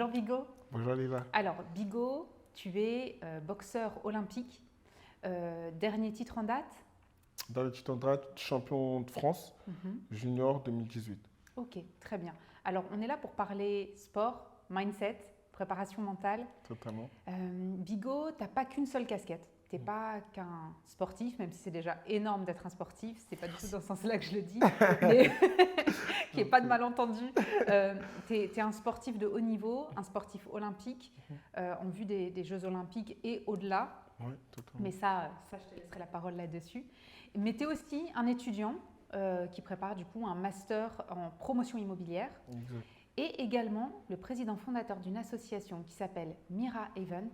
Bonjour Bigot. Bonjour Lila. Alors Bigot, tu es boxeur olympique, dernier titre en date. Dans le titre en draft, champion de France, Mhm. junior 2018. Ok, très bien. Alors on est là pour parler sport, mindset, préparation mentale. Totalement. Bigot, tu n'as pas qu'une seule casquette. Tu n'es pas qu'un sportif, même si c'est déjà énorme d'être un sportif. C'est pas du tout dans ce sens-là que je le dis, mais qu'il n'y ait pas de malentendu. Tu es un sportif de haut niveau, un sportif olympique, en vue des Jeux olympiques et au-delà. Oui, Mais totalement. ça, je te laisserai la parole là-dessus. Mais tu es aussi un étudiant qui prépare du coup un master en promotion immobilière Exact. et également le président fondateur d'une association qui s'appelle Mira Event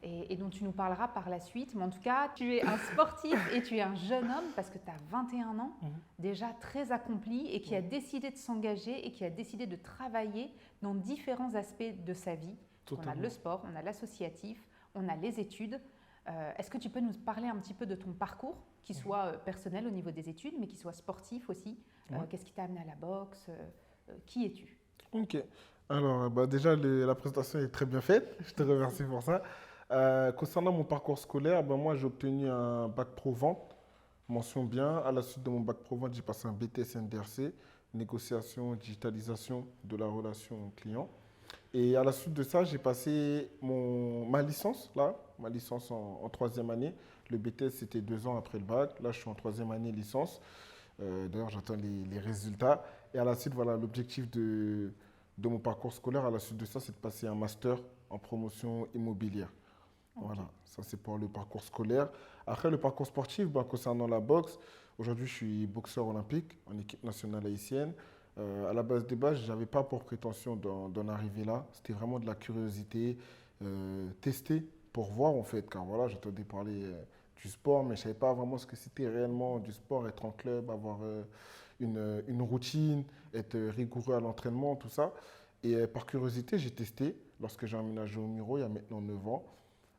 et dont tu nous parleras par la suite. Mais en tout cas, tu es un sportif et tu es un jeune homme parce que tu as 21 ans, déjà très accompli et qui a décidé de s'engager et qui a décidé de travailler dans différents aspects de sa vie. Donc, on a Totalement. le sport, on a l'associatif, on a les études. Est-ce que tu peux nous parler un petit peu de ton parcours, qui soit personnel au niveau des études, mais qui soit sportif aussi? Ouais. Qu'est-ce qui t'a amené à la boxe? Qui es-tu? Ok. Alors, déjà, la présentation est très bien faite. Je te remercie pour ça. Concernant mon parcours scolaire, moi, j'ai obtenu un bac pro vente, mention bien. À la suite de mon bac pro vente, j'ai passé un BTS NDRC, négociation, digitalisation de la relation client. Et à la suite de ça, j'ai passé ma licence, là, ma licence en troisième année. Le BTS, c'était 2 ans après le bac. Là, je suis en troisième année licence. D'ailleurs, j'attends les résultats. Et à la suite, voilà, l'objectif de mon parcours scolaire, à la suite de ça, c'est de passer un master en promotion immobilière. Ok. Voilà, ça c'est pour le parcours scolaire. Après, le parcours sportif, concernant la boxe, aujourd'hui je suis boxeur olympique en équipe nationale haïtienne. À la base des bases, je n'avais pas pour prétention d'en arriver là. C'était vraiment de la curiosité, tester pour voir en fait. Car voilà, j'entendais parler du sport, mais je ne savais pas vraiment ce que c'était réellement du sport, être en club, avoir une routine, être rigoureux à l'entraînement, tout ça. Et par curiosité, j'ai testé lorsque j'ai emménagé au Miro il y a maintenant 9 ans.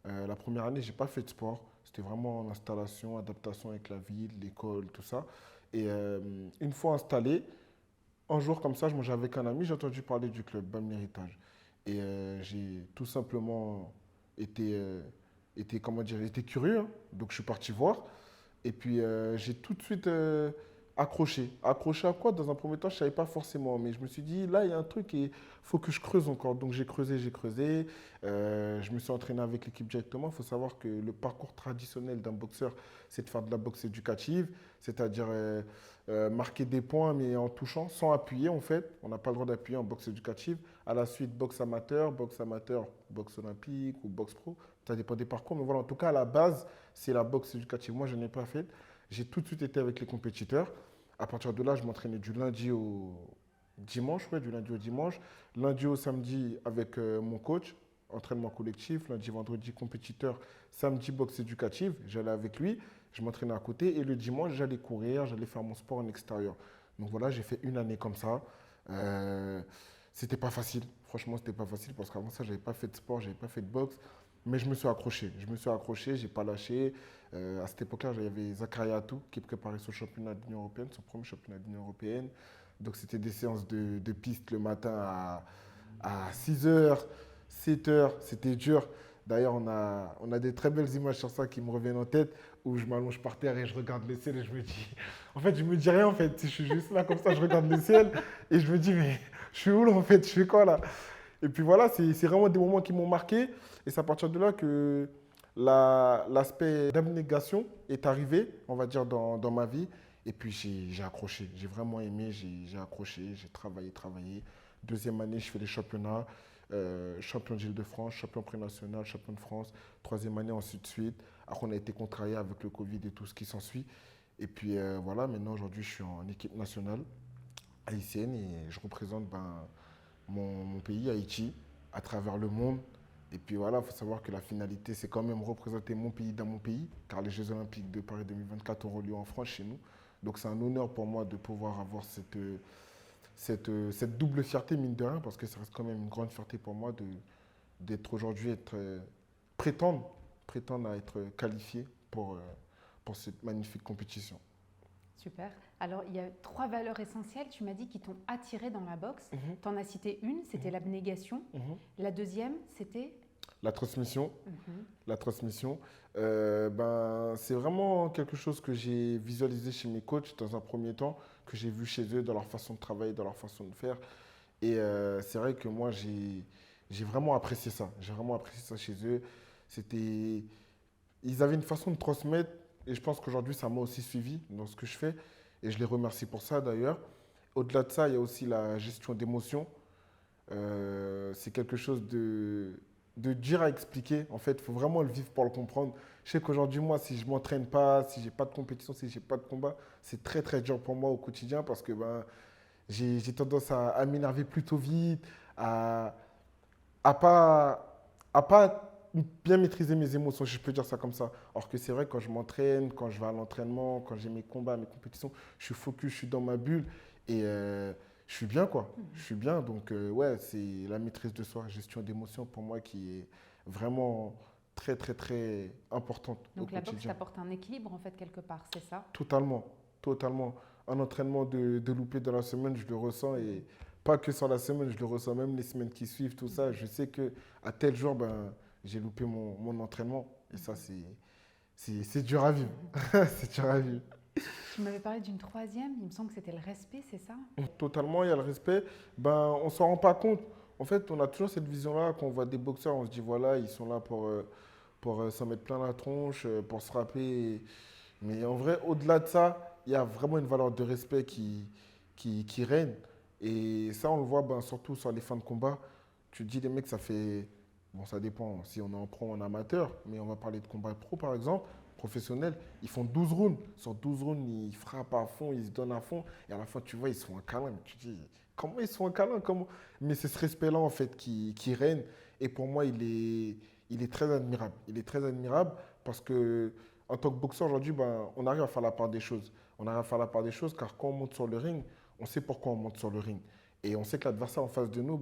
La première année, j'ai pas fait de sport. C'était vraiment en installation, adaptation avec la ville, l'école, tout ça. Et une fois installé, un jour comme ça, je mangeais avec un ami, j'ai entendu parler du club BAM Héritage. Et j'ai tout simplement été, comment dire, été curieux, hein. Donc je suis parti voir. Et puis j'ai tout de suite accroché. Accroché à quoi? Dans un premier temps, je ne savais pas forcément. Mais je me suis dit, là, il y a un truc et il faut que je creuse encore. Donc j'ai creusé, j'ai creusé. Je me suis entraîné avec l'équipe directement. Il faut savoir que le parcours traditionnel d'un boxeur, c'est de faire de la boxe éducative, c'est-à-dire marquer des points, mais en touchant, sans appuyer en fait. On n'a pas le droit d'appuyer en boxe éducative. À la suite, boxe amateur, boxe olympique ou boxe pro. Ça dépend des parcours. Mais voilà, en tout cas, à la base, c'est la boxe éducative. Moi, je n'ai pas fait. J'ai tout de suite été avec les compétiteurs. À partir de là, je m'entraînais du lundi au dimanche, ouais, du lundi au dimanche. Lundi au samedi avec mon coach, entraînement collectif. Lundi, vendredi, compétiteur. Samedi, boxe éducative. J'allais avec lui. Je m'entraînais à côté. Et le dimanche, j'allais courir, j'allais faire mon sport en extérieur. Donc voilà, j'ai fait une année comme ça. Euh, C'était pas facile. Franchement, c'était pas facile parce qu'avant ça, j'avais pas fait de sport, j'avais pas fait de boxe. Mais je me suis accroché. Je me suis accroché, j'ai pas lâché. À cette époque-là, il y avait Zakaria Atou qui préparait son championnat de l'Union européenne, son premier championnat de l'Union européenne. Donc c'était des séances de piste le matin à 6 h, 7 h. C'était dur. D'ailleurs, on a des très belles images sur ça qui me reviennent en tête, où je m'allonge par terre et je regarde le ciel et je me dis... En fait, je me dis rien en fait. Je suis juste là comme ça, je regarde le ciel et je me dis, mais je suis où là en fait? Je fais quoi là? Et puis voilà, c'est vraiment des moments qui m'ont marqué. Et c'est à partir de là que l'aspect d'abnégation est arrivé, on va dire, dans ma vie. Et puis j'ai accroché. J'ai vraiment aimé, j'ai accroché, j'ai travaillé, travaillé. Deuxième année, je fais les championnats. Champion d'Île-de-France, champion pré-national, champion de France. Troisième année, ensuite de suite. Après, on a été contrarié avec le Covid et tout ce qui s'ensuit. Et puis voilà, maintenant, aujourd'hui, je suis en équipe nationale haïtienne et je représente mon pays, Haïti, à travers le monde. Et puis voilà, il faut savoir que la finalité, c'est quand même représenter mon pays dans mon pays, car les Jeux Olympiques de Paris 2024 auront lieu en France, chez nous. Donc c'est un honneur pour moi de pouvoir avoir cette double fierté, mine de rien, parce que ça reste quand même une grande fierté pour moi d'être aujourd'hui, prétendre, prétendre à être qualifié pour cette magnifique compétition. Super. Alors, il y a 3 valeurs essentielles, tu m'as dit, qui t'ont attiré dans la boxe. Tu en as cité une, c'était l'abnégation. La deuxième, c'était La transmission. Mhm. La transmission, c'est vraiment quelque chose que j'ai visualisé chez mes coachs dans un premier temps, que j'ai vu chez eux dans leur façon de travailler, dans leur façon de faire. Et c'est vrai que moi, j'ai vraiment apprécié ça. J'ai vraiment apprécié ça chez eux. C'était, ils avaient une façon de transmettre et je pense qu'aujourd'hui, ça m'a aussi suivi dans ce que je fais. Et je les remercie pour ça d'ailleurs. Au-delà de ça, il y a aussi la gestion d'émotions. C'est quelque chose de dur à expliquer. En fait, il faut vraiment le vivre pour le comprendre. Je sais qu'aujourd'hui, moi, si je ne m'entraîne pas, si j'ai pas de compétition, si j'ai pas de combat, c'est très très dur pour moi au quotidien parce que j'ai tendance à m'énerver plutôt vite, à, à pas, à pas bien maîtriser mes émotions, si je peux dire ça comme ça. Alors que c'est vrai, quand je m'entraîne, quand je vais à l'entraînement, quand j'ai mes combats, mes compétitions, je suis focus, je suis dans ma bulle et je suis bien, quoi. Je suis bien. Donc, ouais, c'est la maîtrise de soi, gestion d'émotions pour moi qui est vraiment très, très, très importante au Donc la boxe quotidien. t'apporte un équilibre en fait quelque part, c'est ça? Totalement, totalement. Un entraînement de loupé dans la semaine, je le ressens et pas que sur la semaine, je le ressens même les semaines qui suivent, tout ça. Je sais que à tel jour, j'ai loupé mon entraînement et ça, c'est dur à vivre. C'est dur à vivre. Tu m'avais parlé d'une troisième, il me semble que c'était le respect, c'est ça? Totalement, il y a le respect. On ne s'en rend pas compte. En fait, on a toujours cette vision-là. Quand on voit des boxeurs, on se dit, voilà, ils sont là pour s'en mettre plein la tronche, pour se frapper. Mais en vrai, au-delà de ça, il y a vraiment une valeur de respect qui règne. Et ça, on le voit surtout sur les fins de combat. Tu te dis, les mecs, ça fait. Bon, ça dépend si on est en pro ou en amateur, mais on va parler de combat pro, par exemple, professionnel. Ils font 12 rounds. Sur 12 rounds, ils frappent à fond, ils se donnent à fond. Et à la fin, tu vois, ils se font un câlin. Mais tu te dis, comment ils se font un câlin comment... Mais c'est ce respect-là, en fait, qui règne. Et pour moi, il est très admirable. Il est très admirable parce que en tant que boxeur aujourd'hui, on arrive à faire la part des choses. On arrive à faire la part des choses car quand on monte sur le ring, on sait pourquoi on monte sur le ring. Et on sait que l'adversaire en face de nous,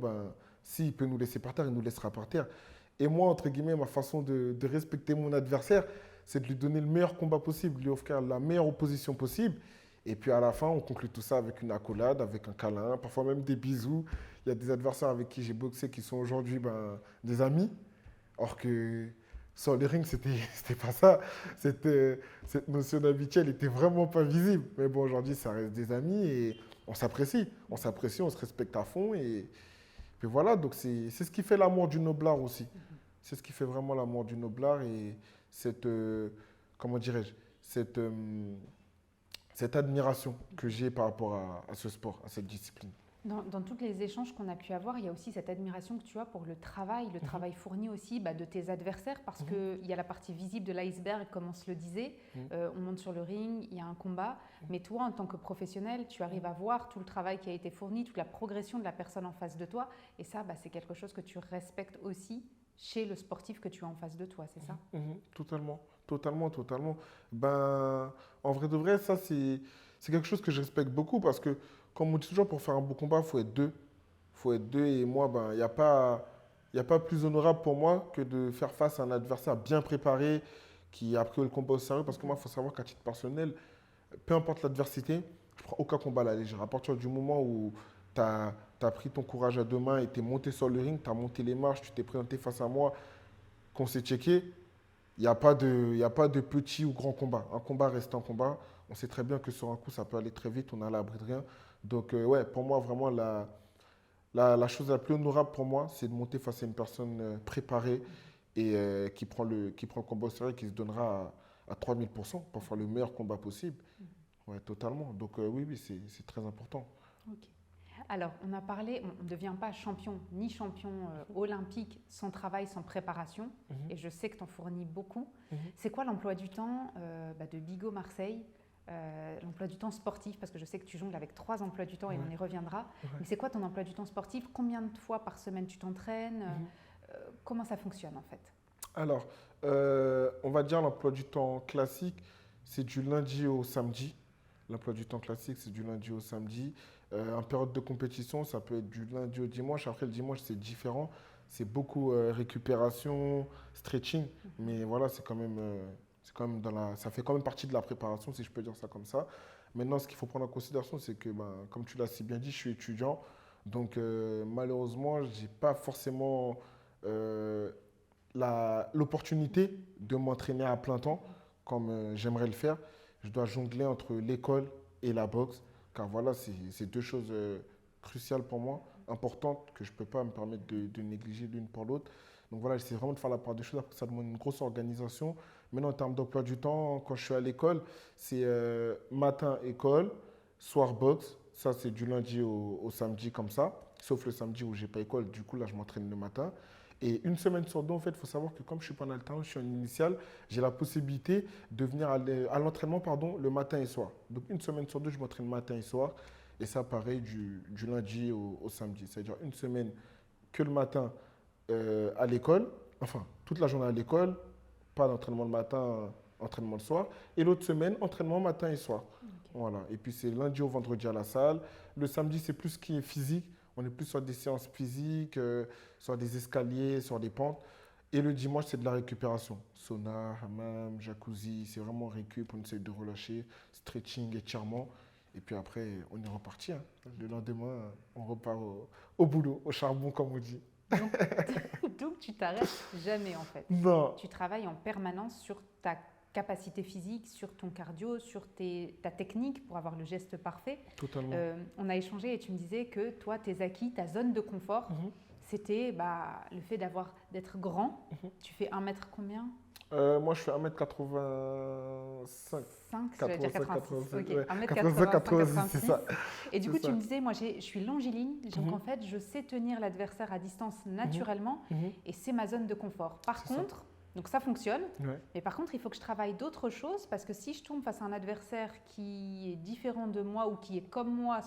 s'il peut nous laisser par terre, il nous laissera par terre. Et moi, entre guillemets, ma façon de respecter mon adversaire, c'est de lui donner le meilleur combat possible, lui offrir la meilleure opposition possible. Et puis à la fin, on conclut tout ça avec une accolade, avec un câlin, parfois même des bisous. Il y a des adversaires avec qui j'ai boxé qui sont aujourd'hui des amis. Or que sur les rings, c'était pas ça. Cette notion d'amitié, elle était vraiment pas visible. Mais bon, aujourd'hui, ça reste des amis et on s'apprécie. On s'apprécie, on se respecte à fond. Et puis voilà, donc c'est ce qui fait l'amour du noblard aussi. C'est ce qui fait vraiment l'amour du noblard et cette, comment dirais-je, cette admiration que j'ai par rapport à ce sport, à cette discipline. Dans tous les échanges qu'on a pu avoir, il y a aussi cette admiration que tu as pour le travail fourni aussi de tes adversaires, parce qu'il y a la partie visible de l'iceberg, comme on se le disait. On monte sur le ring, il y a un combat. Mais toi, en tant que professionnel, tu arrives à voir tout le travail qui a été fourni, toute la progression de la personne en face de toi. Et ça, c'est quelque chose que tu respectes aussi chez le sportif que tu as en face de toi, c'est ça? Totalement, totalement, totalement. En vrai de vrai, ça, c'est quelque chose que je respecte beaucoup parce que, comme on dit toujours, pour faire un beau combat, il faut être deux. Il faut être deux. Et moi, il y a pas plus honorable pour moi que de faire face à un adversaire bien préparé qui a pris le combat au sérieux. Parce que moi, il faut savoir qu'à titre personnel, peu importe l'adversité, je prends aucun combat à la légère. À partir du moment où tu as pris ton courage à deux mains et tu es monté sur le ring, tu as monté les marches, tu t'es présenté face à moi, qu'on s'est checké, il y a pas de petit ou grand combat. Un combat reste un combat. On sait très bien que sur un coup, ça peut aller très vite, on est à l'abri de rien. Donc, ouais, pour moi, vraiment, la chose la plus honorable pour moi, c'est de monter face à une personne préparée et qui prend le combat au sérieux et qui se donnera à 3000% pour faire le meilleur combat possible. Ouais, totalement. Donc, oui, oui, c'est très important. Ok. Alors, on a parlé, on ne devient pas champion ni champion olympique sans travail, sans préparation. Et je sais que tu en fournis beaucoup. C'est quoi l'emploi du temps de Bigot Marseille, l'emploi du temps sportif? Parce que je sais que tu jongles avec 3 emplois du temps et on y reviendra. Mais c'est quoi ton emploi du temps sportif? Combien de fois par semaine tu t'entraînes? Comment ça fonctionne en fait? Alors, on va dire l'emploi du temps classique, c'est du lundi au samedi. L'emploi du temps classique, c'est du lundi au samedi. En période de compétition, ça peut être du lundi au dimanche. Après, le dimanche, c'est différent. C'est beaucoup récupération, stretching. Mais voilà, c'est quand même C'est quand même ça fait quand même partie de la préparation, si je peux dire ça comme ça. Maintenant, ce qu'il faut prendre en considération, c'est que, comme tu l'as si bien dit, je suis étudiant. Donc, malheureusement, je n'ai pas forcément euh, l'opportunité de m'entraîner à plein temps, comme j'aimerais le faire. Je dois jongler entre l'école et la boxe, car voilà, c'est deux choses cruciales pour moi, importantes, que je ne peux pas me permettre de négliger l'une pour l'autre. Donc voilà, j'essaie vraiment de faire la part des choses. Après, ça demande une grosse organisation. Maintenant, en termes d'emploi du temps, quand je suis à l'école, c'est matin école, soir boxe. Ça, c'est du lundi au samedi comme ça. Sauf le samedi où j'ai pas école. Du coup, là, je m'entraîne le matin. Et une semaine sur deux, en fait, il faut savoir que comme je suis pas en alternance, je suis en initiale, j'ai la possibilité de venir à l'entraînement le matin et soir. Donc une semaine sur deux, je m'entraîne matin et soir. Et ça, pareil, du lundi au samedi. C'est-à-dire une semaine que le matin à l'école, enfin, toute la journée à l'école, pas d'entraînement le matin, entraînement le soir. Et l'autre semaine, entraînement matin et soir. Okay. Voilà. Et puis c'est lundi au vendredi à la salle. Le samedi, c'est plus ce qui est physique. On est plus sur des séances physiques, sur des escaliers, sur des pentes. Et le dimanche, c'est de la récupération. Sauna, hammam, jacuzzi, c'est vraiment récup. On essaie de relâcher, stretching, étirement. Et puis après, on est reparti. Hein. Le lendemain, on repart au boulot, au charbon, comme on dit. Donc tu t'arrêtes jamais en fait. Non. Tu travailles en permanence sur ta capacité physique, sur ton cardio, sur ta technique pour avoir le geste parfait. Totalement. On a échangé et tu me disais que toi, tes acquis, ta zone de confort, c'était le fait d'être grand. Tu fais 1 mètre combien? Moi, je fais 1m85. 5, dire 86. Ok, ouais. 1m86, c'est ça. Et du coup, tu me disais, moi, je suis longiligne, donc en fait, je sais tenir l'adversaire à distance naturellement, et c'est ma zone de confort. Par contre, donc ça fonctionne, mais par contre, il faut que je travaille d'autres choses, parce que si je tombe face à un adversaire qui est différent de moi ou qui est comme moi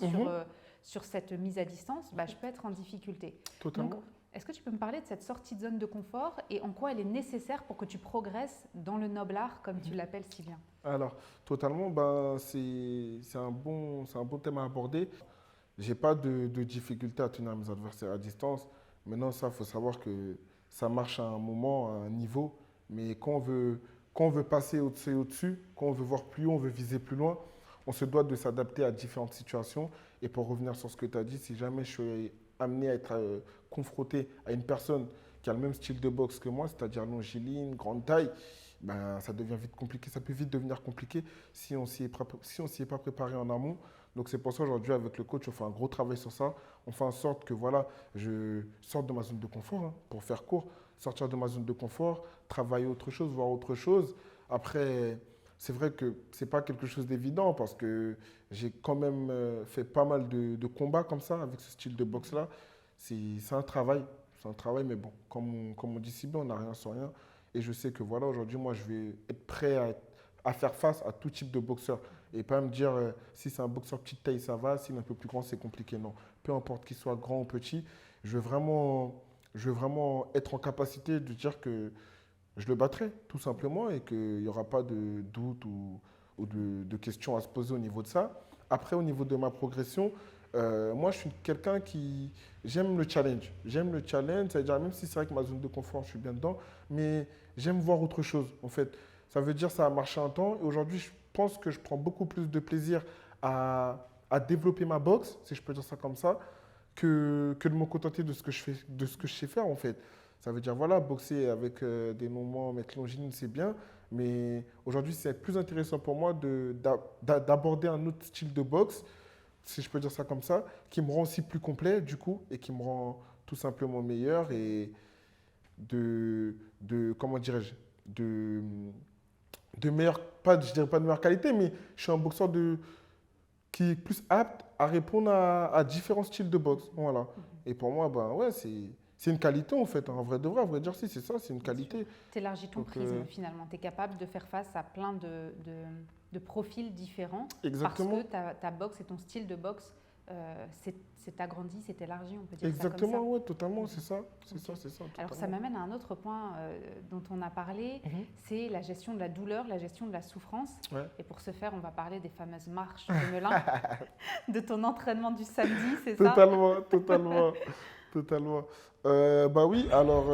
sur cette mise à distance, je peux être en difficulté. Totalement. Donc, est-ce que tu peux me parler de cette sortie de zone de confort et en quoi elle est nécessaire pour que tu progresses dans le noble art, comme tu l'appelles si bien? Alors, totalement, c'est un bon thème à aborder. Je n'ai pas de difficulté à tenir mes adversaires à distance. Maintenant, ça, il faut savoir que ça marche à un moment, à un niveau. Mais quand on veut passer au-dessus, quand on veut voir plus haut, on veut viser plus loin, on se doit de s'adapter à différentes situations. Et pour revenir sur ce que tu as dit, si jamais je suis amené à être confronté à une personne qui a le même style de boxe que moi, c'est-à-dire longiligne, grande taille, ça devient vite compliqué. Ça peut vite devenir compliqué si on ne s'y est pas préparé en amont. Donc c'est pour ça aujourd'hui avec le coach, on fait un gros travail sur ça. On fait en sorte que voilà, je sorte de ma zone de confort, pour faire court, sortir de ma zone de confort, travailler autre chose, voir autre chose. Après, c'est vrai que ce n'est pas quelque chose d'évident parce que j'ai quand même fait pas mal de combats comme ça avec ce style de boxe-là. C'est un travail, mais bon, comme on dit si bien, on n'a rien sans rien. Et je sais que voilà, aujourd'hui, moi, je vais être prêt à faire face à tout type de boxeur. Et pas me dire, si c'est un boxeur petite taille, ça va, s'il est un peu plus grand, c'est compliqué. Non, peu importe qu'il soit grand ou petit, je veux vraiment être en capacité de dire que je le battrai, tout simplement, et qu'il n'y aura pas de doute ou de questions à se poser au niveau de ça. Après, au niveau de ma progression, moi, je suis quelqu'un qui... J'aime le challenge. J'aime le challenge, c'est-à-dire même si c'est vrai que ma zone de confort, je suis bien dedans, mais j'aime voir autre chose, en fait. Ça veut dire que ça a marché un temps, et aujourd'hui, je pense que je prends beaucoup plus de plaisir à développer ma boxe, si je peux dire ça comme ça, que de me contenter de ce que je sais faire, en fait. Ça veut dire, voilà, boxer avec des moments, mettre longiligne, c'est bien, mais aujourd'hui, c'est plus intéressant pour moi d'aborder un autre style de boxe, si je peux dire ça comme ça, qui me rend aussi plus complet, du coup, et qui me rend tout simplement meilleur et comment dirais-je, de meilleure, je dirais pas de meilleure qualité, mais je suis un boxeur qui est plus apte à répondre à différents styles de boxe. Voilà. Et pour moi, ouais, c'est une qualité en fait, en vrai de vrai, à vrai dire, si c'est ça, c'est une qualité. Tu élargis ton prisme finalement, tu es capable de faire face à plein de profils différents. Exactement. Parce que ta boxe et ton style de boxe s'est agrandi, s'est élargi, on peut dire exactement, ça comme ça. Ouais, totalement, c'est ça. C'est okay. ça, c'est ça. Alors ça m'amène à un autre point dont on a parlé, c'est la gestion de la douleur, la gestion de la souffrance. Ouais. Et pour ce faire, on va parler des fameuses marches de Melun, de ton entraînement du samedi, c'est ça? Totalement. Oui, alors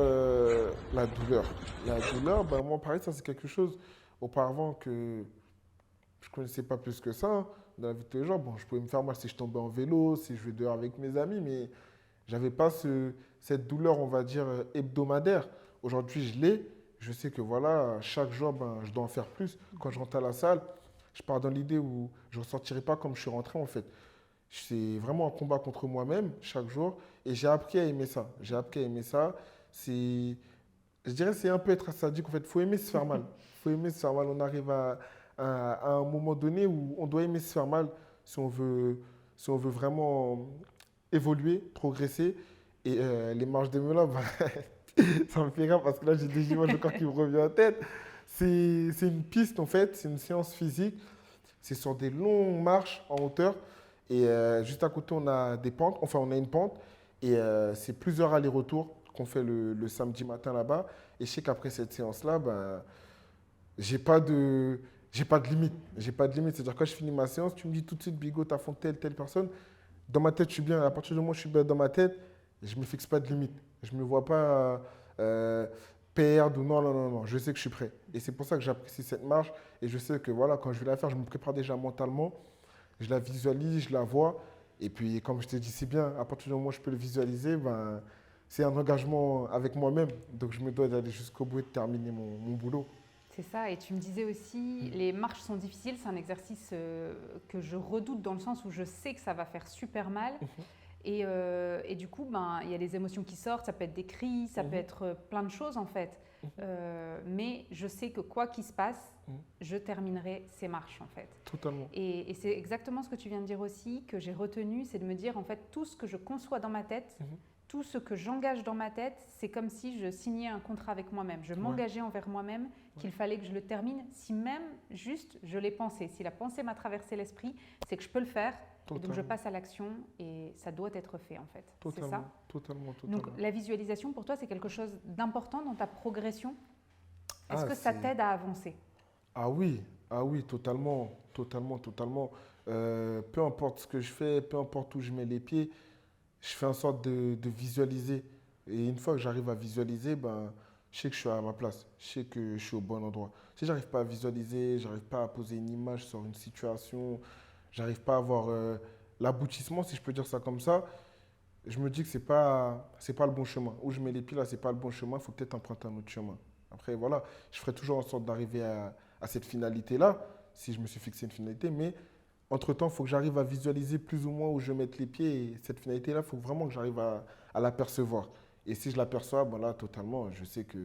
la douleur. La douleur, moi pareil, ça c'est quelque chose. auparavant que je ne connaissais pas plus que ça, hein, dans la vie de tous les jours. Bon, je pouvais me faire mal si je tombais en vélo, si je vais dehors avec mes amis, mais je n'avais pas cette douleur, on va dire, hebdomadaire. Aujourd'hui, je l'ai. Je sais que voilà, chaque jour, ben, je dois en faire plus. Quand je rentre à la salle, je pars dans l'idée où je ne ressortirai pas comme je suis rentré, en fait. C'est vraiment un combat contre moi-même chaque jour. Et j'ai appris à aimer ça. J'ai appris à aimer ça. C'est, je dirais, c'est un peu être sadique. En fait, il faut aimer se faire mal. Il faut aimer se faire mal. On arrive à un moment donné où on doit aimer se faire mal si on veut vraiment évoluer, progresser. Et les marches des Meules, ça me fait rire parce que là, j'ai des images de corps qui me reviennent en tête. C'est une piste, en fait. C'est une séance physique. C'est sur des longues marches en hauteur. Et juste à côté, on a des pentes. Enfin, on a une pente. Et c'est plusieurs allers-retours qu'on fait le samedi matin là-bas. Et je sais qu'après cette séance-là, ben, j'ai pas de, j'ai pas de limite. J'ai pas de limite. C'est-à-dire, quand je finis ma séance, tu me dis tout de suite, Bigo, t'as fait telle personne. Dans ma tête, je suis bien. À partir du moment où je suis bien dans ma tête, je me fixe pas de limite. Je me vois pas perdre ou non, non, non, non. Je sais que je suis prêt. Et c'est pour ça que j'apprécie cette marche. Et je sais que voilà, quand je vais la faire, je me prépare déjà mentalement. Je la visualise, je la vois. Et puis, comme je te dis si bien, à partir du moment où je peux le visualiser, ben, c'est un engagement avec moi-même. Donc, je me dois d'aller jusqu'au bout et de terminer mon boulot. C'est ça, et tu me disais aussi, les marches sont difficiles, c'est un exercice que je redoute dans le sens où je sais que ça va faire super mal. Et du coup, ben, il y a les émotions qui sortent, ça peut être des cris, ça peut être plein de choses en fait. Mais je sais que quoi qu'il se passe, je terminerai ces marches en fait. Totalement. Et c'est exactement ce que tu viens de dire aussi, que j'ai retenu, c'est de me dire en fait tout ce que je conçois dans ma tête, tout ce que j'engage dans ma tête, c'est comme si je signais un contrat avec moi-même. Je m'engageais envers moi-même qu'il fallait que je le termine, si même juste je l'ai pensé. Si la pensée m'a traversé l'esprit, c'est que je peux le faire. Et donc je passe à l'action et ça doit être fait en fait. C'est ça ? Totalement. Donc la visualisation pour toi c'est quelque chose d'important dans ta progression. Est-ce que ça t'aide à avancer ? Ah oui, totalement. Peu importe ce que je fais, peu importe où je mets les pieds, je fais en sorte de visualiser. Et une fois que j'arrive à visualiser, ben, je sais que je suis à ma place. Je sais que je suis au bon endroit. Si j'arrive pas à visualiser, j'arrive pas à poser une image sur une situation, j'arrive pas à avoir l'aboutissement, si je peux dire ça comme ça, je me dis que c'est pas le bon chemin. Où je mets les pieds là, c'est pas le bon chemin, il faut peut-être emprunter un autre chemin. Après, voilà, je ferai toujours en sorte d'arriver à cette finalité-là, si je me suis fixé une finalité, mais entre-temps, il faut que j'arrive à visualiser plus ou moins où je vais mettre les pieds. Et cette finalité-là, il faut vraiment que j'arrive à l'apercevoir. Et si je l'aperçois, ben là, totalement, je sais que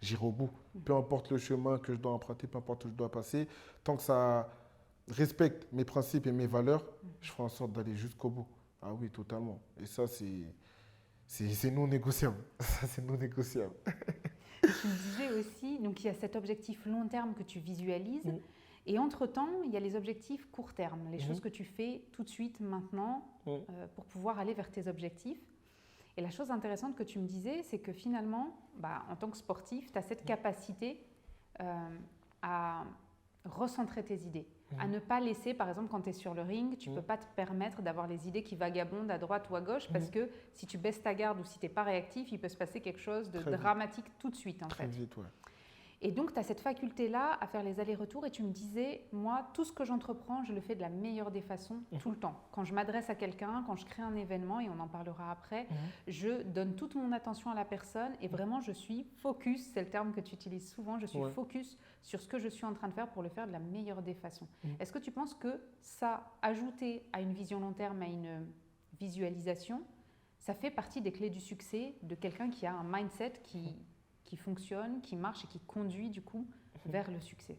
j'irai au bout. Peu importe le chemin que je dois emprunter, peu importe où je dois passer, tant que ça respecte mes principes et mes valeurs, je ferai en sorte d'aller jusqu'au bout. Ah oui, totalement. Et ça, c'est non négociable. Ça, c'est non négociable. Tu me disais aussi, donc il y a cet objectif long terme que tu visualises. Et entre-temps, il y a les objectifs court terme, les choses que tu fais tout de suite, maintenant, pour pouvoir aller vers tes objectifs. Et la chose intéressante que tu me disais, c'est que finalement, bah, en tant que sportif, tu as cette capacité à recentrer tes idées, à ne pas laisser, par exemple, quand tu es sur le ring, tu ne peux pas te permettre d'avoir les idées qui vagabondent à droite ou à gauche, parce que si tu baisses ta garde ou si tu n'es pas réactif, il peut se passer quelque chose de dramatique tout de suite. Très vite, ouais. Et donc, tu as cette faculté-là à faire les allers-retours. Et tu me disais, moi, tout ce que j'entreprends, je le fais de la meilleure des façons, tout le temps. Quand je m'adresse à quelqu'un, quand je crée un événement, et on en parlera après, je donne toute mon attention à la personne. Et vraiment, je suis focus, c'est le terme que tu utilises souvent, je suis focus sur ce que je suis en train de faire pour le faire de la meilleure des façons. Est-ce que tu penses que ça, ajouté à une vision long terme, à une visualisation, ça fait partie des clés du succès de quelqu'un qui a un mindset qui fonctionne, qui marche et qui conduit du coup vers le succès?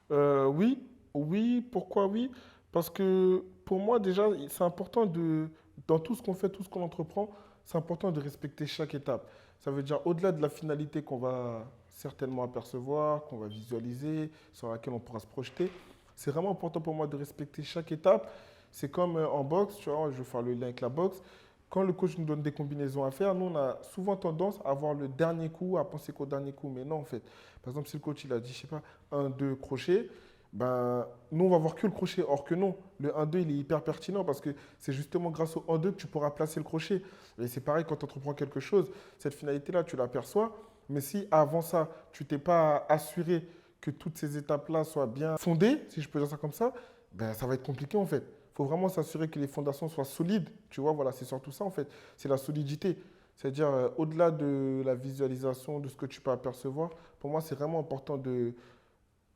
Oui, pourquoi oui? Parce que pour moi déjà, c'est important dans tout ce qu'on fait, tout ce qu'on entreprend, c'est important de respecter chaque étape. Ça veut dire au-delà de la finalité qu'on va certainement apercevoir, qu'on va visualiser, sur laquelle on pourra se projeter, c'est vraiment important pour moi de respecter chaque étape. C'est comme en boxe, tu vois, je vais faire le lien avec la boxe. Quand le coach nous donne des combinaisons à faire, nous, on a souvent tendance à avoir le dernier coup, à penser qu'au dernier coup. Mais non, en fait. Par exemple, si le coach il a dit, je sais pas, 1-2 crochets, ben, nous, on va voir que le crochet. Or que non, le 1-2, il est hyper pertinent parce que c'est justement grâce au 1-2 que tu pourras placer le crochet. Et c'est pareil quand tu entreprends quelque chose. Cette finalité-là, tu l'aperçois. Mais si avant ça, tu t'es pas assuré que toutes ces étapes-là soient bien fondées, si je peux dire ça comme ça, ben, ça va être compliqué en fait. Il faut vraiment s'assurer que les fondations soient solides. Tu vois, voilà, c'est surtout ça en fait. C'est la solidité. C'est-à-dire, au-delà de la visualisation, de ce que tu peux apercevoir, pour moi, c'est vraiment important de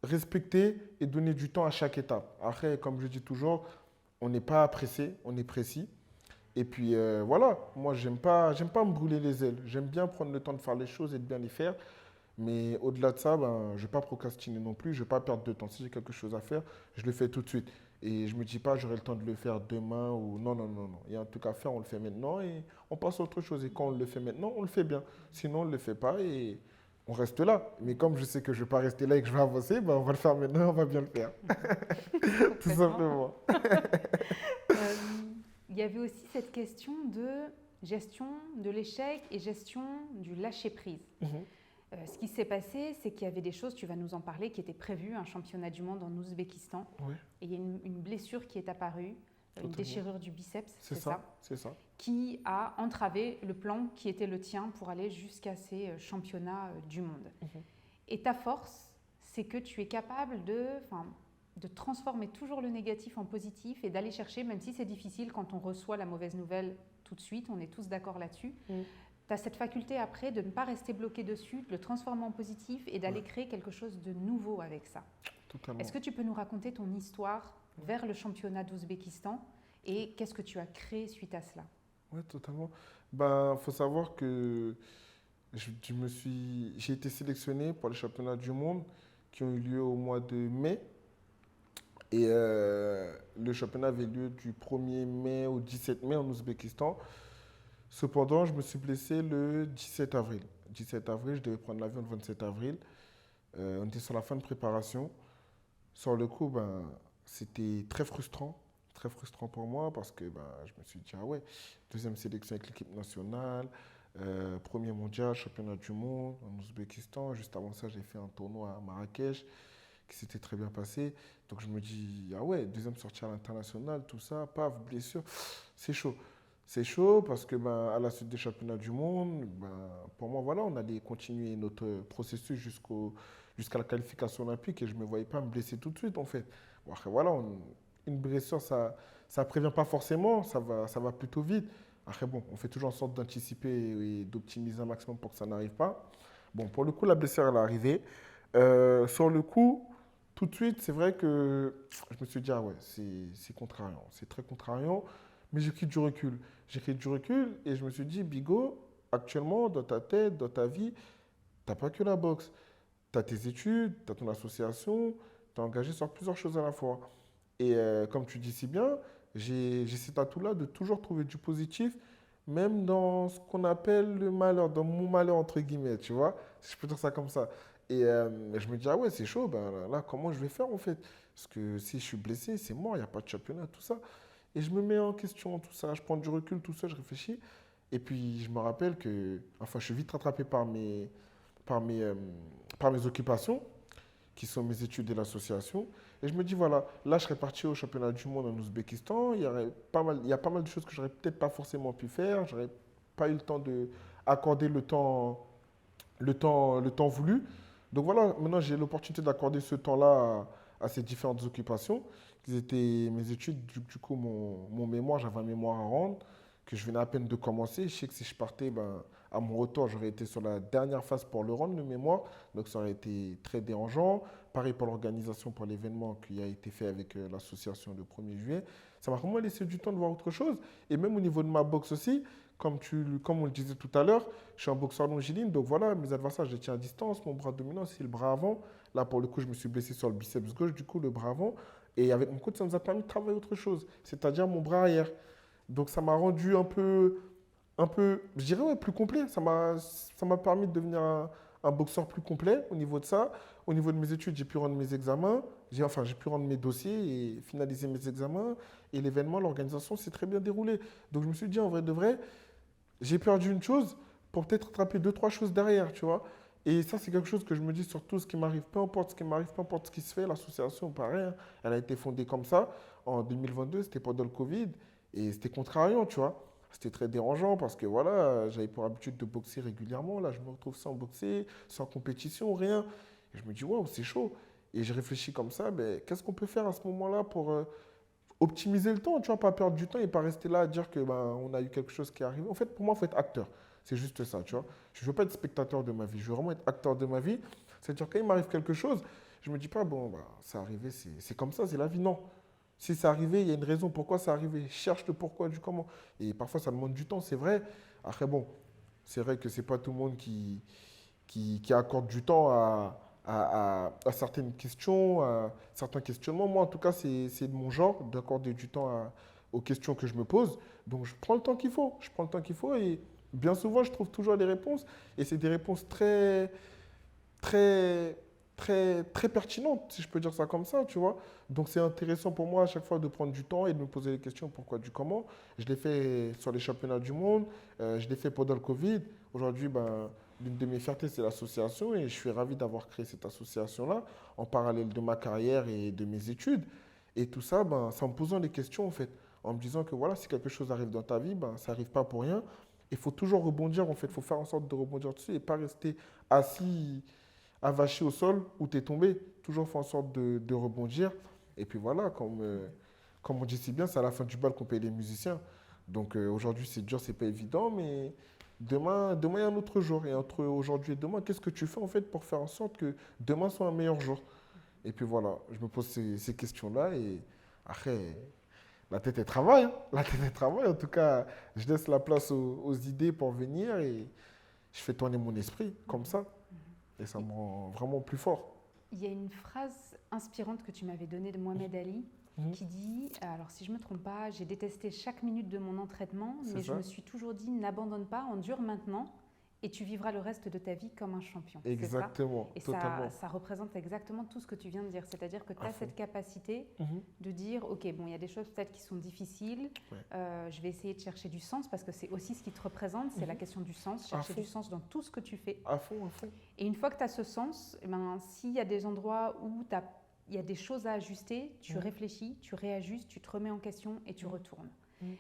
respecter et donner du temps à chaque étape. Après, comme je dis toujours, on n'est pas pressé, on est précis. Et puis voilà, moi, j'aime pas me brûler les ailes. J'aime bien prendre le temps de faire les choses et de bien les faire. Mais au-delà de ça, ben, je ne vais pas procrastiner non plus, je ne vais pas perdre de temps. Si j'ai quelque chose à faire, je le fais tout de suite. Et je ne me dis pas, j'aurai le temps de le faire demain ou non, non, non, non. Il y a un truc à faire, on le fait maintenant et on passe à autre chose. Et quand on le fait maintenant, on le fait bien. Sinon, on ne le fait pas et on reste là. Mais comme je sais que je ne vais pas rester là et que je vais avancer, ben, on va le faire maintenant, on va bien le faire. Tout simplement. Euh, il y avait aussi cette question de gestion de l'échec et gestion du lâcher-prise. Ce qui s'est passé, c'est qu'il y avait des choses, tu vas nous en parler, qui étaient prévues, un championnat du monde en Ouzbékistan. Oui. Et il y a une blessure qui est apparue, une déchirure du biceps, c'est ça, c'est ça, qui a entravé le plan qui était le tien pour aller jusqu'à ces championnats du monde. Et ta force, c'est que tu es capable de transformer toujours le négatif en positif et d'aller chercher, même si c'est difficile quand on reçoit la mauvaise nouvelle tout de suite, on est tous d'accord là-dessus. Tu as cette faculté après de ne pas rester bloqué dessus, de le transformer en positif et d'aller créer quelque chose de nouveau avec ça. Totalement. Est-ce que tu peux nous raconter ton histoire vers le championnat d'Ouzbékistan et qu'est-ce que tu as créé suite à cela? Oui, totalement. Ben, faut savoir que j'ai été sélectionné pour les championnats du monde qui ont eu lieu au mois de mai. Et le championnat avait lieu du 1er mai au 17 mai en Ouzbékistan. Cependant, je me suis blessé le 17 avril. 17 avril, je devais prendre l'avion le 27 avril. On était sur la fin de préparation. Sur le coup, ben, c'était très frustrant pour moi parce que ben, je me suis dit, ah ouais, deuxième sélection avec l'équipe nationale, premier mondial, championnat du monde en Ouzbékistan. Juste avant ça, j'ai fait un tournoi à Marrakech qui s'était très bien passé. Donc je me dis, ah ouais, deuxième sortie à l'international, tout ça, paf, blessure, c'est chaud. C'est chaud parce que ben, à la suite des championnats du monde, ben, pour moi, voilà, on allait continuer notre processus jusqu'à la qualification olympique et je ne me voyais pas me blesser tout de suite en fait. Bon, après, voilà, une blessure, ça ne prévient pas forcément, ça va plutôt vite. Après, bon, on fait toujours en sorte d'anticiper et d'optimiser un maximum pour que ça n'arrive pas. Bon, pour le coup, la blessure, elle est arrivée. Sur le coup, tout de suite, c'est vrai que je me suis dit, ah ouais, c'est contrariant, c'est très contrariant, mais j'ai pris du recul. J'ai pris du recul et je me suis dit, Bigo, actuellement, dans ta tête, dans ta vie, tu n'as pas que la boxe. Tu as tes études, tu as ton association, tu es engagé sur plusieurs choses à la fois. Et comme tu dis si bien, j'ai cet atout-là de toujours trouver du positif, même dans ce qu'on appelle le malheur, dans mon malheur entre guillemets, tu vois, si je peux dire ça comme ça. Et je me dis, ah ouais, c'est chaud, ben là, comment je vais faire en fait? Parce que si je suis blessé, c'est mort, il n'y a pas de championnat, tout ça. Et je me mets en question, tout ça, je prends du recul, tout ça, je réfléchis. Et puis je me rappelle que, enfin, je suis vite rattrapé par mes, euh, par mes occupations, qui sont mes études et l'association. Et je me dis, voilà, là, je serais parti au championnat du monde en Ouzbékistan. Il y a pas mal de choses que j'aurais peut-être pas forcément pu faire. J'aurais pas eu le temps d'accorder le temps voulu. Donc voilà, maintenant, j'ai l'opportunité d'accorder ce temps-là à ces différentes occupations. Qui étaient mes études, du coup, mon mémoire, j'avais un mémoire à rendre que je venais à peine de commencer. Je sais que si je partais, ben, à mon retour, j'aurais été sur la dernière phase pour le rendre, le mémoire. Donc ça aurait été très dérangeant. Pareil pour l'organisation, pour l'événement qui a été fait avec l'association le 1er juillet. Ça m'a vraiment laissé du temps de voir autre chose. Et même au niveau de ma boxe aussi, comme on le disait tout à l'heure, je suis un boxeur longiligne. Donc voilà, mes adversaires, je les tiens à distance. Mon bras dominant, c'est le bras avant. Là, pour le coup, je me suis blessé sur le biceps gauche, du coup, le bras avant. Et avec mon coach, ça nous a permis de travailler autre chose, c'est-à-dire mon bras arrière. Donc ça m'a rendu un peu, je dirais, ouais, plus complet. Ça m'a permis de devenir un boxeur plus complet au niveau de ça. Au niveau de mes études, j'ai pu rendre mes examens. J'ai pu rendre mes dossiers et finaliser mes examens. Et l'événement, l'organisation s'est très bien déroulée. Donc je me suis dit, en vrai de vrai, j'ai perdu une chose pour peut-être rattraper deux, trois choses derrière, tu vois. Et ça, c'est quelque chose que je me dis sur tout ce qui m'arrive, peu importe ce qui m'arrive, peu importe ce qui se fait. L'association, pareil, hein, elle a été fondée comme ça en 2022, c'était pendant le Covid. Et c'était contrariant, tu vois. C'était très dérangeant parce que voilà, j'avais pour habitude de boxer régulièrement. Là, je me retrouve sans boxer, sans compétition, rien. Et je me dis, waouh, c'est chaud. Et je réfléchis comme ça, ben, qu'est-ce qu'on peut faire à ce moment-là pour optimiser le temps, tu vois, pas perdre du temps et pas rester là à dire que ben, on a eu quelque chose qui est arrivé. En fait, pour moi, il faut être acteur. C'est juste ça, tu vois. Je ne veux pas être spectateur de ma vie, je veux vraiment être acteur de ma vie. C'est-à-dire, quand il m'arrive quelque chose, je ne me dis pas, bon, bah, c'est arrivé, c'est comme ça, c'est la vie. Non. Si c'est arrivé, il y a une raison pourquoi c'est arrivé. Cherche le pourquoi du comment. Et parfois, ça demande du temps, c'est vrai. Après, bon, c'est vrai que ce n'est pas tout le monde qui accorde du temps à certaines questions, à certains questionnements. Moi, en tout cas, c'est de mon genre d'accorder du temps aux questions que je me pose. Donc, je prends le temps qu'il faut. Je prends le temps qu'il faut et bien souvent, je trouve toujours les réponses. Et c'est des réponses très, très, très pertinentes, si je peux dire ça comme ça, tu vois. Donc, c'est intéressant pour moi à chaque fois de prendre du temps et de me poser les questions pourquoi, du comment. Je l'ai fait sur les championnats du monde, je l'ai fait pendant le Covid. Aujourd'hui, ben, l'une de mes fiertés, c'est l'association et je suis ravi d'avoir créé cette association-là en parallèle de ma carrière et de mes études. Et tout ça, ben, c'est en me posant des questions, en fait, en me disant que voilà, si quelque chose arrive dans ta vie, ben, ça n'arrive pas pour rien. Il faut toujours rebondir, en fait, il faut faire en sorte de rebondir dessus et pas rester assis, avaché au sol où tu es tombé. Toujours faire en sorte de rebondir. Et puis voilà, comme on dit si bien, c'est à la fin du bal qu'on paye les musiciens. Donc aujourd'hui, c'est dur, c'est pas évident, mais demain, il y a un autre jour. Et entre aujourd'hui et demain, qu'est-ce que tu fais en fait pour faire en sorte que demain soit un meilleur jour? Et puis voilà, je me pose ces questions-là et après, la tête, elle travaille. Hein. La tête, elle travaille. En tout cas, je laisse la place aux idées pour venir et je fais tourner mon esprit comme ça. Et ça me rend vraiment plus fort. Il y a une phrase inspirante que tu m'avais donnée de Mohamed Ali qui dit, alors si je ne me trompe pas, j'ai détesté chaque minute de mon entraînement, mais je me suis toujours dit, n'abandonne pas, endure maintenant et tu vivras le reste de ta vie comme un champion. Exactement, et totalement. ça représente exactement tout ce que tu viens de dire, c'est-à-dire que tu as cette capacité de dire, ok, bon, il y a des choses peut-être qui sont difficiles, je vais essayer de chercher du sens parce que c'est aussi ce qui te représente, c'est la question du sens, chercher du sens dans tout ce que tu fais. À fond, à fond. Et une fois que tu as ce sens, eh ben, s'il y a des endroits où il y a des choses à ajuster, tu réfléchis, tu réajustes, tu te remets en question et tu retournes.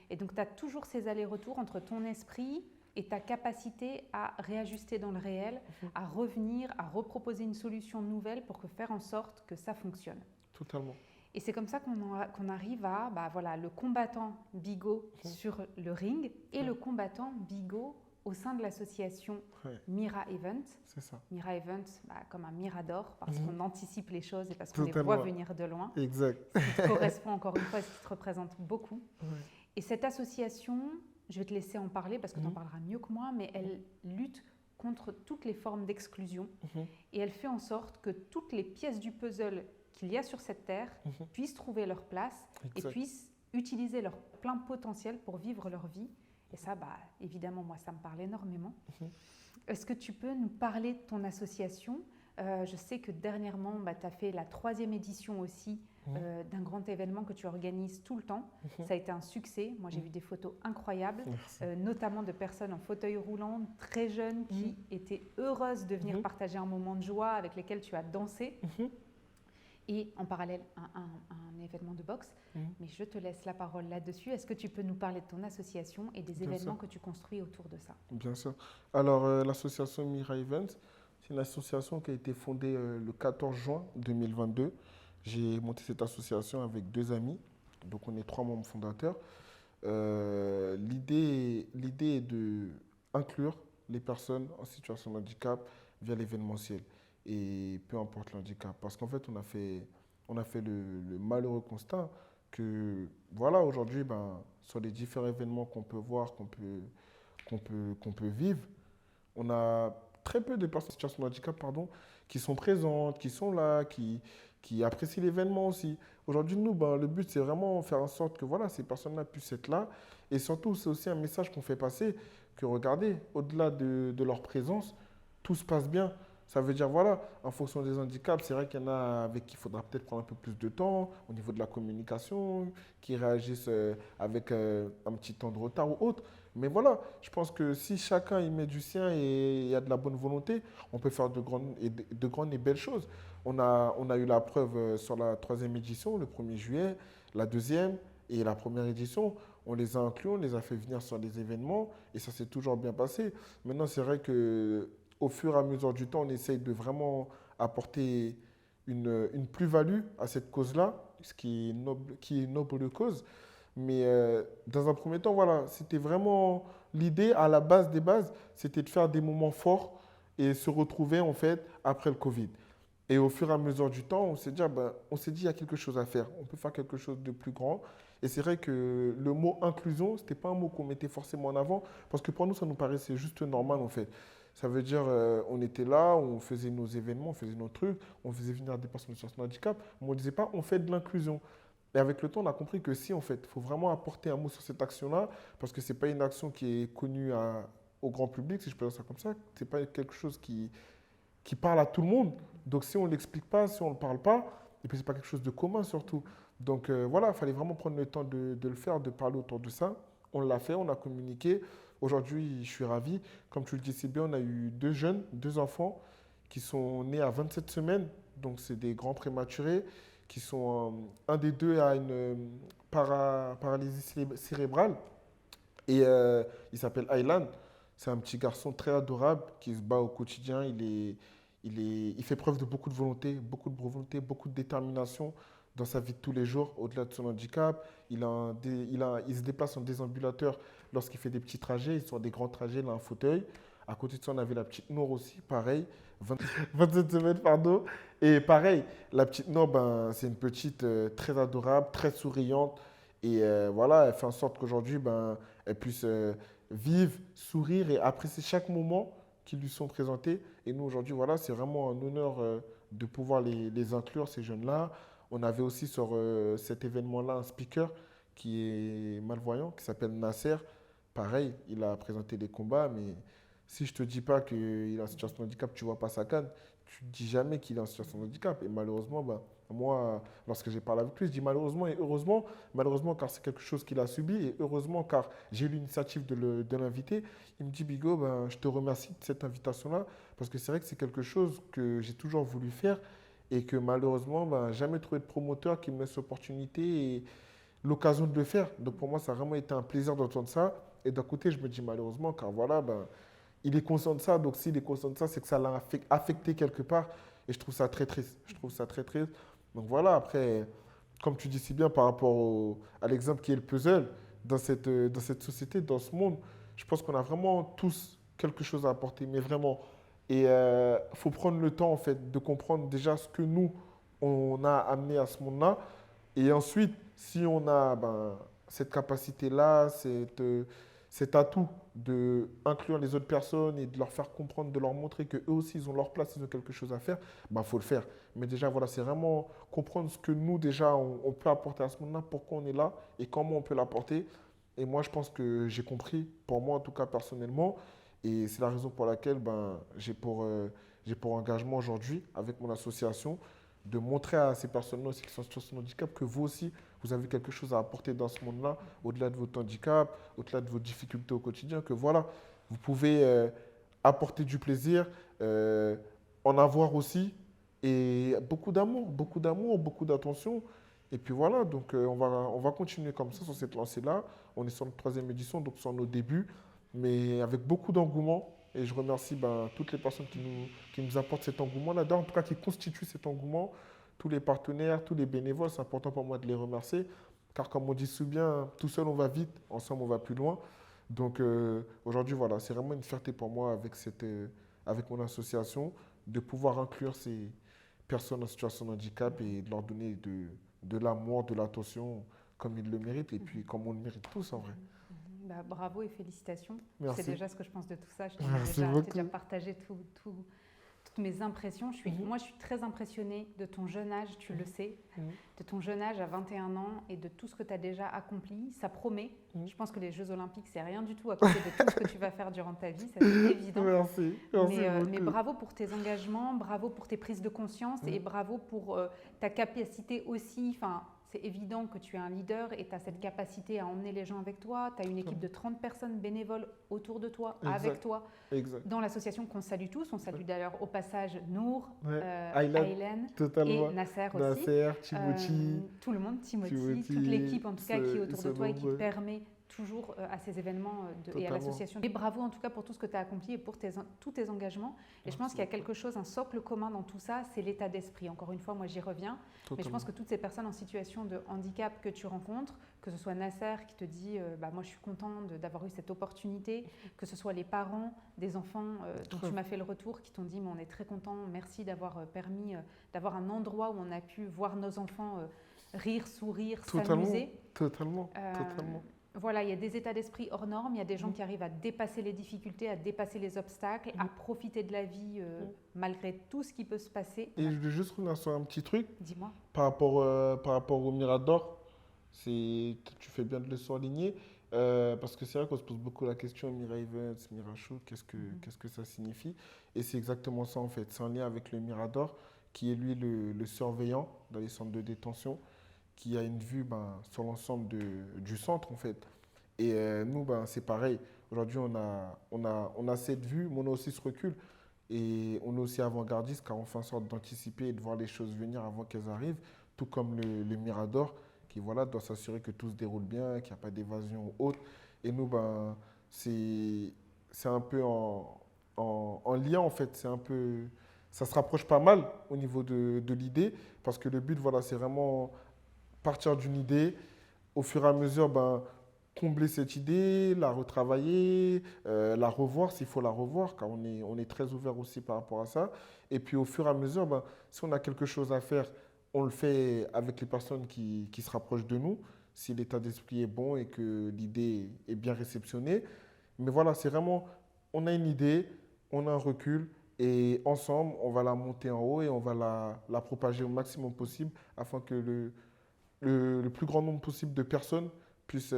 Et donc, tu as toujours ces allers-retours entre ton esprit et ta capacité à réajuster dans le réel, à revenir, à reproposer une solution nouvelle pour faire en sorte que ça fonctionne. Totalement. Et c'est comme ça qu'on arrive à voilà, le combattant Bigot sur le ring et le combattant Bigot au sein de l'association Mira Event. C'est ça. Mira Event, comme un mirador, parce qu'on anticipe les choses et parce qu'on les Totalement. voit venir de loin. Exact. Ce qui te correspond encore une fois à ce qui te représente beaucoup. Et cette association, je vais te laisser en parler parce que tu en parleras mieux que moi, mais elle lutte contre toutes les formes d'exclusion et elle fait en sorte que toutes les pièces du puzzle qu'il y a sur cette terre puissent trouver leur place et puissent utiliser leur plein potentiel pour vivre leur vie. Et ça, évidemment, moi, ça me parle énormément. Est-ce que tu peux nous parler de ton association ? Je sais que dernièrement, tu as fait la 3e édition aussi d'un grand événement que tu organises tout le temps. Ça a été un succès. Moi, j'ai vu des photos incroyables, notamment de personnes en fauteuil roulant, très jeunes, qui étaient heureuses de venir partager un moment de joie avec lesquels tu as dansé. Et en parallèle, un événement de boxe. Mais je te laisse la parole là-dessus. Est-ce que tu peux nous parler de ton association et des événements que tu construis autour de ça ? Bien sûr. Alors, l'association Mira Events, c'est une association qui a été fondée le 14 juin 2022. J'ai monté cette association avec 2 amis. Donc, on est 3 membres fondateurs. L'idée est d'inclure les personnes en situation de handicap via l'événementiel. Et peu importe l'handicap. Parce qu'en fait, on a fait le malheureux constat que, voilà, aujourd'hui, sur les différents événements qu'on peut voir, qu'on peut vivre, on a très peu de personnes en situation de handicap, qui sont présentes, qui sont là, qui apprécient l'événement aussi. Aujourd'hui, nous, le but, c'est vraiment faire en sorte que voilà, ces personnes-là puissent être là. Et surtout, c'est aussi un message qu'on fait passer, que regardez, au-delà de leur présence, tout se passe bien. Ça veut dire, voilà, en fonction des handicaps, c'est vrai qu'il y en a avec qui il faudra peut-être prendre un peu plus de temps au niveau de la communication, qui réagissent avec un petit temps de retard ou autre. Mais voilà, je pense que si chacun y met du sien et il y a de la bonne volonté, on peut faire de grandes et belles choses. On a eu la preuve sur la 3e édition, le 1er juillet, la 2e et la 1re édition. On les a inclus, on les a fait venir sur des événements et ça s'est toujours bien passé. Maintenant, c'est vrai que au fur et à mesure du temps, on essaye de vraiment apporter une plus-value à cette cause-là, ce qui est une noble cause. Mais dans un premier temps, voilà, c'était vraiment l'idée à la base des bases, c'était de faire des moments forts et se retrouver en fait après le Covid. Et au fur et à mesure du temps, on s'est dit, ah ben, il y a quelque chose à faire. On peut faire quelque chose de plus grand. Et c'est vrai que le mot inclusion, ce n'était pas un mot qu'on mettait forcément en avant, parce que pour nous, ça nous paraissait juste normal en fait. Ça veut dire, on était là, on faisait nos événements, on faisait nos trucs, on faisait venir des personnes en situation de handicap, mais on ne disait pas, on fait de l'inclusion. Et avec le temps, on a compris que si, en fait, il faut vraiment apporter un mot sur cette action-là, parce que ce n'est pas une action qui est connue au grand public, si je peux dire ça comme ça. Ce n'est pas quelque chose qui parle à tout le monde. Donc si on ne l'explique pas, si on ne le parle pas, et puis ce n'est pas quelque chose de commun surtout. Donc voilà, il fallait vraiment prendre le temps de le faire, de parler autour de ça. On l'a fait, on a communiqué. Aujourd'hui, je suis ravi. Comme tu le dis si bien, on a eu 2 jeunes, 2 enfants qui sont nés à 27 semaines. Donc c'est des grands prématurés qui sont... un des deux a une paralysie cérébrale. Et il s'appelle Aylan. C'est un petit garçon très adorable qui se bat au quotidien. Il fait preuve de beaucoup de volonté, beaucoup de détermination dans sa vie de tous les jours, au-delà de son handicap. Il se déplace en désambulateur lorsqu'il fait des petits trajets. Ils sont des grands trajets, il a un fauteuil. À côté de ça, on avait la petite Nour aussi, pareil, 27 semaines, pardon. Et pareil, la petite Nour, ben, c'est une petite très adorable, très souriante. Et voilà, elle fait en sorte qu'aujourd'hui, ben, elle puisse vivre, sourire et apprécier chaque moment qui lui sont présentés. Et nous, aujourd'hui, voilà, c'est vraiment un honneur de pouvoir les inclure, ces jeunes-là. On avait aussi sur cet événement-là un speaker qui est malvoyant, qui s'appelle Nasser. Pareil, il a présenté des combats, mais si je ne te dis pas qu'il est en situation de handicap, tu ne vois pas sa canne, tu ne dis jamais qu'il est en situation de handicap. Et malheureusement, ben, moi, lorsque j'ai parlé avec lui, je dis malheureusement et heureusement. Malheureusement car c'est quelque chose qu'il a subi et heureusement car j'ai eu l'initiative de l'inviter. Il me dit, Bigo, ben, je te remercie de cette invitation-là parce que c'est vrai que c'est quelque chose que j'ai toujours voulu faire et que malheureusement, ben, jamais trouvé de promoteur qui me laisse l'opportunité et l'occasion de le faire. Donc pour moi, ça a vraiment été un plaisir d'entendre ça. Et d'un côté, je me dis malheureusement car voilà, ben, il est conscient de ça. Donc s'il est conscient de ça, c'est que ça l'a affecté quelque part. Et je trouve ça très triste. Je trouve ça très triste. Donc voilà, après, comme tu dis si bien par rapport à l'exemple qui est le puzzle, dans cette société, dans ce monde, je pense qu'on a vraiment tous quelque chose à apporter, mais vraiment. Et il faut prendre le temps, en fait, de comprendre déjà ce que nous, on a amené à ce monde-là. Et ensuite, si on a ben, cette capacité-là, cet atout de inclure les autres personnes et de leur faire comprendre, de leur montrer qu'eux aussi, ils ont leur place, ils ont quelque chose à faire, ben, faut le faire. Mais déjà, voilà, c'est vraiment comprendre ce que nous, déjà, on peut apporter à ce monde-là, pourquoi on est là et comment on peut l'apporter. Et moi, je pense que j'ai compris, pour moi en tout cas personnellement, et c'est la raison pour laquelle ben, j'ai pour engagement aujourd'hui, avec mon association, de montrer à ces personnes-là aussi qui sont en situation de handicap que vous aussi, vous avez quelque chose à apporter dans ce monde-là, au-delà de votre handicap, au-delà de vos difficultés au quotidien, que voilà, vous pouvez apporter du plaisir, en avoir aussi, et beaucoup d'amour, beaucoup d'attention. Et puis voilà, donc on va continuer comme ça sur cette lancée-là. On est sur notre 3e édition, donc sur nos débuts, mais avec beaucoup d'engouement. Et je remercie ben, toutes les personnes qui nous apportent cet engouement-là, en tout cas qui constituent cet engouement, tous les partenaires, tous les bénévoles. C'est important pour moi de les remercier, car comme on dit si bien, tout seul on va vite, ensemble on va plus loin. Donc aujourd'hui, voilà, c'est vraiment une fierté pour moi avec mon association de pouvoir inclure ces personnes en situation de handicap et de leur donner de l'amour, de l'attention comme ils le méritent et puis comme on le mérite tous en vrai. Bah, bravo et félicitations. Merci. C'est déjà ce que je pense de tout ça. Je Merci t'ai beaucoup. déjà partagé toutes mes impressions. Moi, je suis très impressionnée de ton jeune âge, tu le sais, de ton jeune âge à 21 ans et de tout ce que tu as déjà accompli. Ça promet. Je pense que les Jeux Olympiques, c'est rien du tout à côté de tout ce que tu vas faire durant ta vie. Ça, c'est évident. Merci. Mais bravo pour tes engagements, bravo pour tes prises de conscience et bravo pour ta capacité aussi. C'est évident que tu es un leader et tu as cette capacité à emmener les gens avec toi. Tu as une équipe de 30 personnes bénévoles autour de toi, avec toi, dans l'association qu'on salue tous. On salue d'ailleurs au passage Nour, Aylan et Nasser aussi. Timothy. Tout le monde, Timothy, toute l'équipe en tout cas qui est autour de toi et qui te permet toujours à ces événements et à Totalement. l'association. Et bravo en tout cas pour tout ce que tu as accompli et pour tous tes engagements. Et je pense qu'il y a quelque chose, un socle commun dans tout ça, c'est l'état d'esprit. Encore une fois, moi j'y reviens, mais je pense que toutes ces personnes en situation de handicap que tu rencontres, que ce soit Nasser qui te dit moi je suis content d'avoir eu cette opportunité, que ce soit les parents des enfants dont tu m'as fait le retour qui t'ont dit mais on est très content, merci d'avoir permis d'avoir un endroit où on a pu voir nos enfants rire, sourire, s'amuser. Totalement. Voilà, il y a des états d'esprit hors normes, il y a des gens qui arrivent à dépasser les difficultés, à dépasser les obstacles, à profiter de la vie malgré tout ce qui peut se passer. Et je veux juste revenir sur un petit truc. Dis-moi. Par rapport au Mirador, tu fais bien de le souligner. Parce que c'est vrai qu'on se pose beaucoup la question Mira Events, Mira Shoot, qu'est-ce que ça signifie? Et c'est exactement ça en fait. C'est en lien avec le Mirador, qui est lui le surveillant dans les centres de détention, qui a une vue sur l'ensemble du centre en fait. Et nous, c'est pareil. Aujourd'hui, on a cette vue, mais on a aussi ce recul. Et on est aussi avant-gardiste car on fait en sorte d'anticiper et de voir les choses venir avant qu'elles arrivent, tout comme le Mirador qui doit s'assurer que tout se déroule bien, qu'il n'y a pas d'évasion ou autre. Et nous, c'est un peu en lien en fait. Ça se rapproche pas mal au niveau de l'idée parce que le but, c'est vraiment partir d'une idée, au fur et à mesure, combler cette idée, la retravailler, la revoir s'il faut la revoir, car on est très ouvert aussi par rapport à ça. Et puis au fur et à mesure, si on a quelque chose à faire, on le fait avec les personnes qui se rapprochent de nous, si l'état d'esprit est bon et que l'idée est bien réceptionnée. Mais voilà, c'est vraiment, on a une idée, on a un recul, et ensemble, on va la monter en haut et on va la propager au maximum possible afin que le plus grand nombre possible de personnes puissent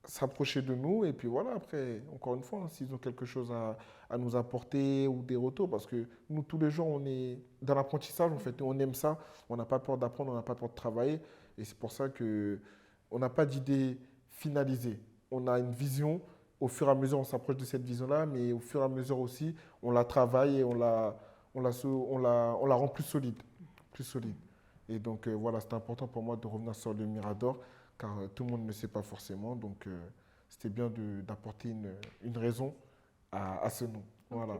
s'approcher de nous. Et puis voilà, après, encore une fois, s'ils ont quelque chose à nous apporter ou des retours, parce que nous, tous les jours, on est dans l'apprentissage, en fait, on aime ça, on n'a pas peur d'apprendre, on n'a pas peur de travailler. Et c'est pour ça qu'on n'a pas d'idée finalisée. On a une vision, au fur et à mesure, on s'approche de cette vision-là, mais au fur et à mesure aussi, on la travaille et on la rend plus solide. Plus solide. Et donc voilà, c'était important pour moi de revenir sur le Mirador, car tout le monde ne sait pas forcément. Donc c'était bien d'apporter une raison à ce nom. Voilà.